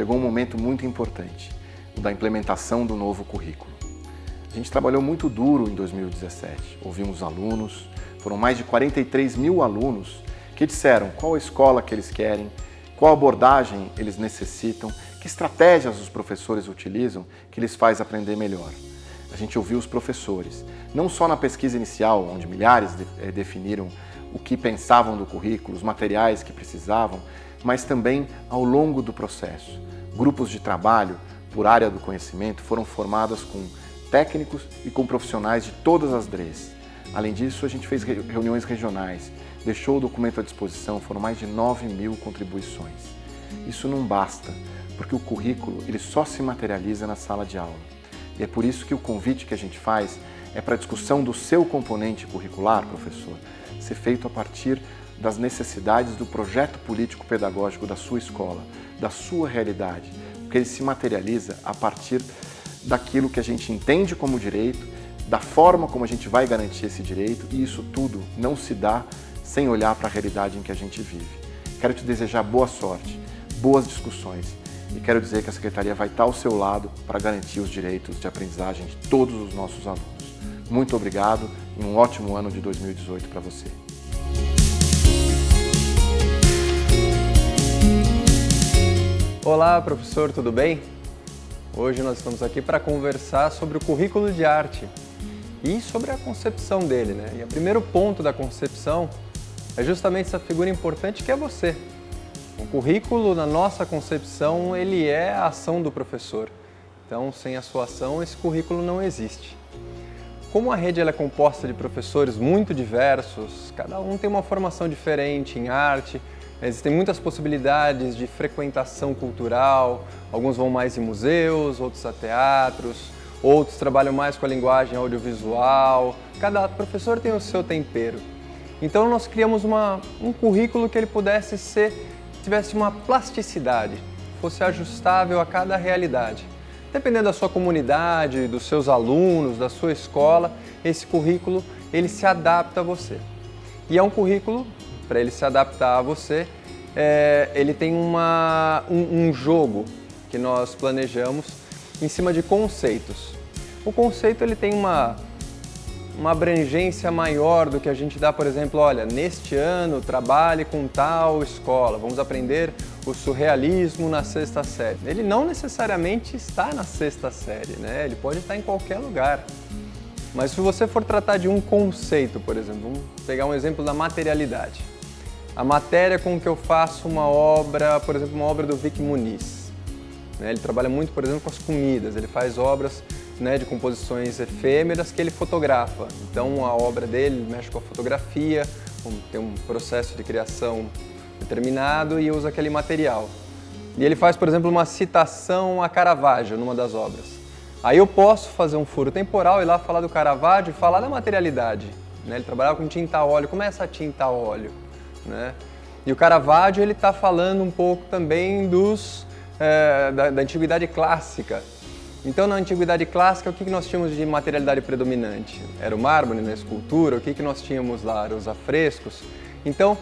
chegou um momento muito importante, o da implementação do novo currículo. A gente trabalhou muito duro em 2017, ouvimos os alunos, foram mais de 43 mil alunos que disseram qual a escola que eles querem, qual abordagem eles necessitam, que estratégias os professores utilizam que lhes faz aprender melhor. A gente ouviu os professores, não só na pesquisa inicial, onde milhares definiram o que pensavam do currículo, os materiais que precisavam, mas também ao longo do processo. Grupos de trabalho por área do conhecimento foram formadas com técnicos e com profissionais de todas as DREs. Além disso, a gente fez reuniões regionais, deixou o documento à disposição, foram mais de 9 mil contribuições. Isso não basta, porque o currículo ele só se materializa na sala de aula. E é por isso que o convite que a gente faz é para a discussão do seu componente curricular, professor, ser feito a partir das necessidades do projeto político-pedagógico da sua escola, da sua realidade, porque ele se materializa a partir daquilo que a gente entende como direito, da forma como a gente vai garantir esse direito, e isso tudo não se dá sem olhar para a realidade em que a gente vive. Quero te desejar boa sorte, boas discussões, e quero dizer que a Secretaria vai estar ao seu lado para garantir os direitos de aprendizagem de todos os nossos alunos. Muito obrigado e um ótimo ano de 2018 para você. Olá, professor, tudo bem? Hoje nós estamos aqui para conversar sobre o currículo de arte e sobre a concepção dele, né? E o primeiro ponto da concepção é justamente essa figura importante que é você. O currículo, na nossa concepção, ele é a ação do professor. Então, sem a sua ação, esse currículo não existe. Como a rede ela é composta de professores muito diversos, cada um tem uma formação diferente em arte, existem muitas possibilidades de frequentação cultural, alguns vão mais em museus, outros a teatros, outros trabalham mais com a linguagem audiovisual, cada professor tem o seu tempero. Então nós criamos um currículo que ele tivesse uma plasticidade, fosse ajustável a cada realidade. Dependendo da sua comunidade, dos seus alunos, da sua escola, esse currículo ele se adapta a você. E é um currículo, para ele se adaptar a você, ele tem um jogo que nós planejamos em cima de conceitos. O conceito ele tem uma abrangência maior do que a gente dá, por exemplo, olha, neste ano trabalhe com tal escola, vamos aprender o surrealismo na 6ª série. Ele não necessariamente está na 6ª série, né? Ele pode estar em qualquer lugar. Mas se você for tratar de um conceito, por exemplo, vamos pegar um exemplo da materialidade. A matéria com que eu faço uma obra, por exemplo, uma obra do Vic Muniz. Ele trabalha muito, por exemplo, com as comidas, ele faz obras de composições efêmeras que ele fotografa. Então a obra dele mexe com a fotografia, tem um processo de criação determinado e usa aquele material. E ele faz, por exemplo, uma citação a Caravaggio numa das obras. Aí eu posso fazer um furo temporal e lá falar do Caravaggio e falar da materialidade. Ele trabalhava com tinta a óleo, como é essa tinta a óleo? E o Caravaggio ele está falando um pouco também da antiguidade clássica. Então, na Antiguidade Clássica, o que nós tínhamos de materialidade predominante? Era o mármore na escultura, o que nós tínhamos lá? Eram os afrescos. Então,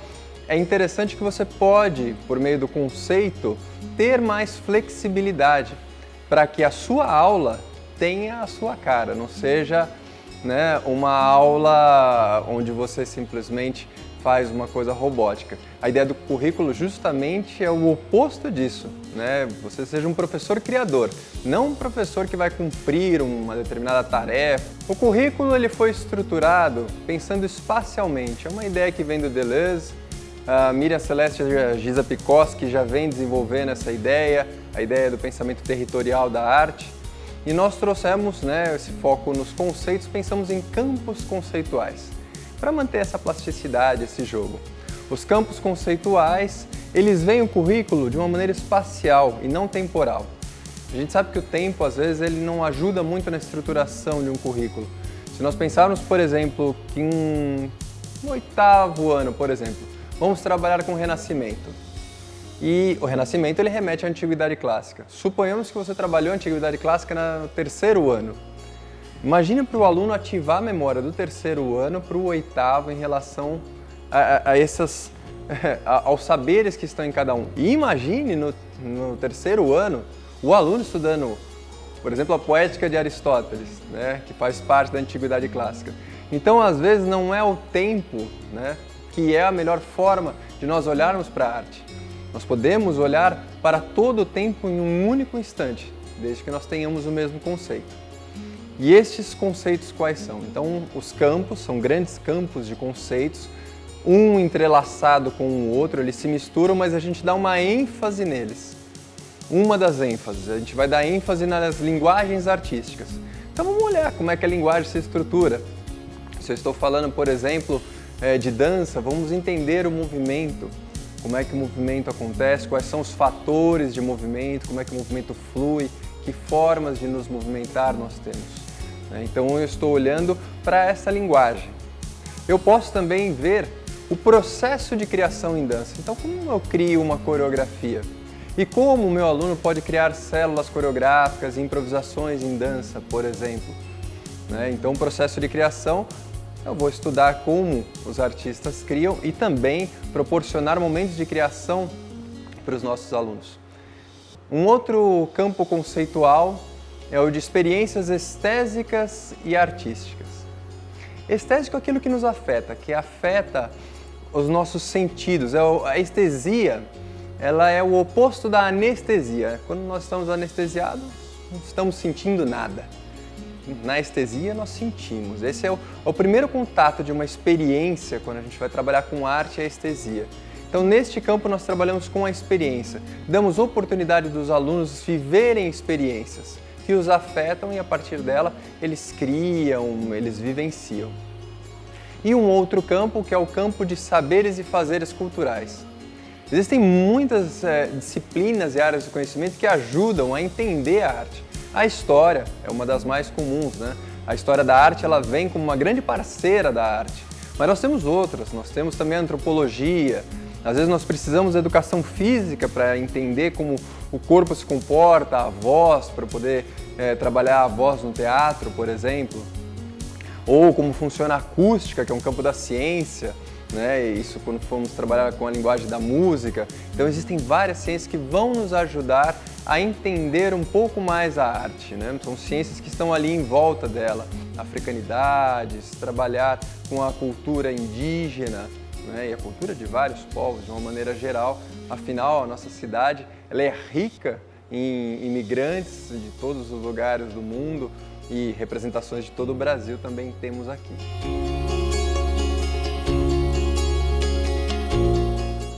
é interessante que você pode, por meio do conceito, ter mais flexibilidade para que a sua aula tenha a sua cara, não seja uma aula onde você simplesmente faz uma coisa robótica. A ideia do currículo justamente é o oposto disso, Você seja um professor criador, não um professor que vai cumprir uma determinada tarefa. O currículo ele foi estruturado pensando espacialmente. É uma ideia que vem do Deleuze, a Miriam Celeste e a Gisa Pikoski já vem desenvolvendo essa ideia, a ideia do pensamento territorial da arte. E nós trouxemos esse foco nos conceitos, pensamos em campos conceituais, para manter essa plasticidade, esse jogo. Os campos conceituais, eles veem o currículo de uma maneira espacial e não temporal. A gente sabe que o tempo, às vezes, ele não ajuda muito na estruturação de um currículo. Se nós pensarmos, por exemplo, que no 8º ano, por exemplo, vamos trabalhar com o Renascimento. E o Renascimento, ele remete à Antiguidade Clássica. Suponhamos que você trabalhou a Antiguidade Clássica no 3º ano. Imagine para o aluno ativar a memória do 3º ano para o 8º em relação aos saberes que estão em cada um. E imagine no terceiro ano, o aluno estudando, por exemplo, a Poética de Aristóteles, né, que faz parte da Antiguidade Clássica. Então, às vezes, não é o tempo, né, que é a melhor forma de nós olharmos para a arte. Nós podemos olhar para todo o tempo em um único instante, desde que nós tenhamos o mesmo conceito. E estes conceitos quais são? Então, os campos são grandes campos de conceitos, um entrelaçado com o outro, eles se misturam, mas a gente dá uma ênfase neles. Uma das ênfases, a gente vai dar ênfase nas linguagens artísticas. Então vamos olhar como é que a linguagem se estrutura. Se eu estou falando, por exemplo, de dança, vamos entender o movimento, como é que o movimento acontece, quais são os fatores de movimento, como é que o movimento flui, que formas de nos movimentar nós temos. Então eu estou olhando para essa linguagem. Eu posso também ver o processo de criação em dança. Então como eu crio uma coreografia? E como o meu aluno pode criar células coreográficas e improvisações em dança, por exemplo. Então o processo de criação, eu vou estudar como os artistas criam e também proporcionar momentos de criação para os nossos alunos. Um outro campo conceitual é o de experiências estésicas e artísticas. Estésico é aquilo que nos afeta, que afeta os nossos sentidos. A estesia, ela é o oposto da anestesia. Quando nós estamos anestesiados, não estamos sentindo nada. Na estesia, nós sentimos. Esse é o primeiro contato de uma experiência quando a gente vai trabalhar com arte, é a estesia. Então, neste campo, nós trabalhamos com a experiência. Damos oportunidade dos alunos viverem experiências que os afetam e, a partir dela, eles criam, eles vivenciam. E um outro campo, que é o campo de saberes e fazeres culturais. Existem muitas disciplinas e áreas de conhecimento que ajudam a entender a arte. A história é uma das mais comuns, né? A história da arte, ela vem como uma grande parceira da arte. Mas nós temos outras, nós temos também a antropologia. Às vezes nós precisamos de educação física para entender como o corpo se comporta, a voz, para poder trabalhar a voz no teatro, por exemplo. Ou como funciona a acústica, que é um campo da ciência, né? Isso quando formos trabalhar com a linguagem da música. Então existem várias ciências que vão nos ajudar a entender um pouco mais a arte, né? São ciências que estão ali em volta dela. Africanidades, trabalhar com a cultura indígena, né? E a cultura de vários povos, de uma maneira geral. Afinal, a nossa cidade ela é rica em imigrantes de todos os lugares do mundo e representações de todo o Brasil também temos aqui.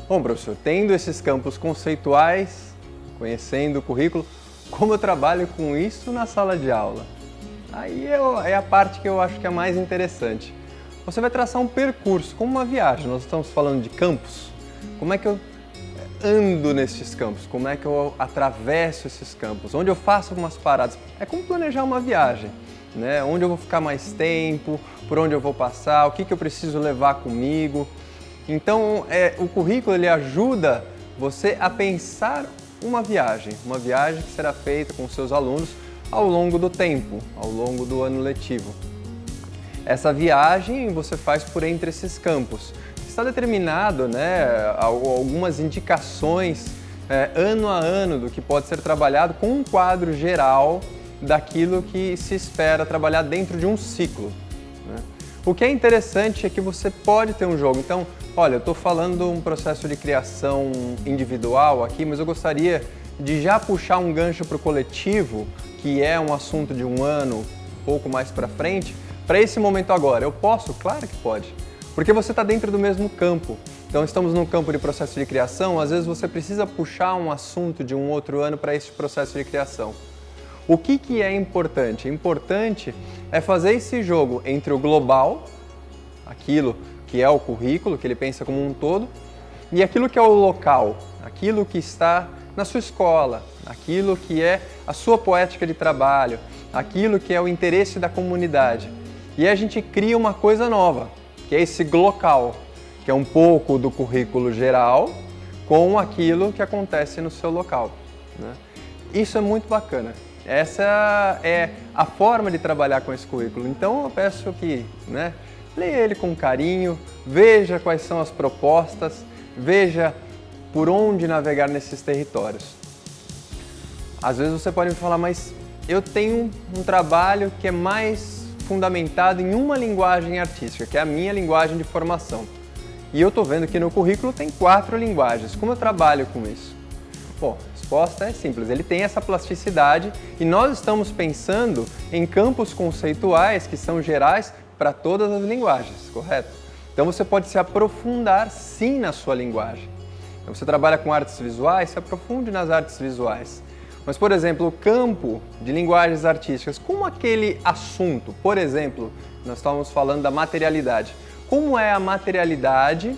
Bom, professor, tendo esses campos conceituais, conhecendo o currículo, como eu trabalho com isso na sala de aula? Aí é a parte que eu acho que é mais interessante. Você vai traçar um percurso, como uma viagem. Nós estamos falando de campos. Como é que eu ando nesses campos? Como é que eu atravesso esses campos? Onde eu faço algumas paradas? É como planejar uma viagem, né? Onde eu vou ficar mais tempo, por onde eu vou passar, o que eu preciso levar comigo. Então, o currículo ele ajuda você a pensar uma viagem que será feita com seus alunos ao longo do tempo, ao longo do ano letivo. Essa viagem você faz por entre esses campos. Está determinado, né, algumas indicações ano a ano do que pode ser trabalhado com um quadro geral daquilo que se espera trabalhar dentro de um ciclo, né? O que é interessante é que você pode ter um jogo. Então, olha, eu estou falando de um processo de criação individual aqui, mas eu gostaria de já puxar um gancho para o coletivo, que é um assunto de um ano, um pouco mais para frente, para esse momento agora. Eu posso? Claro que pode, porque você está dentro do mesmo campo. Então, estamos num campo de processo de criação, às vezes você precisa puxar um assunto de um outro ano para esse processo de criação. O que é importante? Importante é fazer esse jogo entre o global, aquilo que é o currículo, que ele pensa como um todo, e aquilo que é o local, aquilo que está na sua escola, aquilo que é a sua poética de trabalho, aquilo que é o interesse da comunidade. E a gente cria uma coisa nova, que é esse glocal, que é um pouco do currículo geral com aquilo que acontece no seu local, né? Isso é muito bacana. Essa é a forma de trabalhar com esse currículo. Então eu peço que, né, leia ele com carinho, veja quais são as propostas, veja por onde navegar nesses territórios. Às vezes você pode me falar, mas eu tenho um trabalho que é mais fundamentado em uma linguagem artística, que é a minha linguagem de formação. E eu estou vendo que no currículo tem 4 linguagens. Como eu trabalho com isso? Bom, a resposta é simples, ele tem essa plasticidade e nós estamos pensando em campos conceituais que são gerais para todas as linguagens, correto? Então você pode se aprofundar sim na sua linguagem. Então você trabalha com artes visuais, se aprofunde nas artes visuais. Mas, por exemplo, o campo de linguagens artísticas, como aquele assunto, por exemplo, nós estávamos falando da materialidade. Como é a materialidade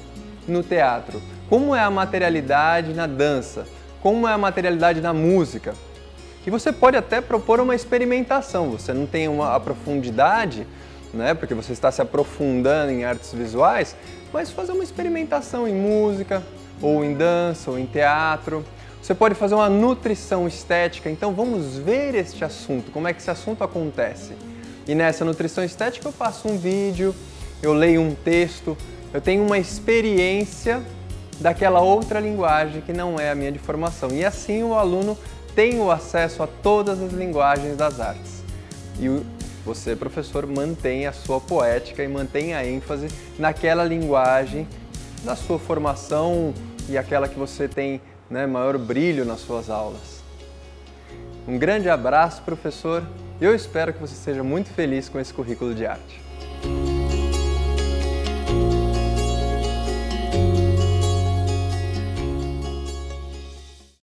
no teatro? Como é a materialidade na dança? Como é a materialidade na música? E você pode até propor uma experimentação, você não tem a profundidade, né, porque você está se aprofundando em artes visuais, mas fazer uma experimentação em música, ou em dança, ou em teatro. Você pode fazer uma nutrição estética, então vamos ver este assunto, como é que esse assunto acontece. E nessa nutrição estética eu faço um vídeo, eu leio um texto, eu tenho uma experiência daquela outra linguagem que não é a minha de formação. E assim o aluno tem o acesso a todas as linguagens das artes. E você, professor, mantém a sua poética e mantém a ênfase naquela linguagem da sua formação e aquela que você tem, né, maior brilho nas suas aulas. Um grande abraço, professor, e eu espero que você seja muito feliz com esse currículo de arte.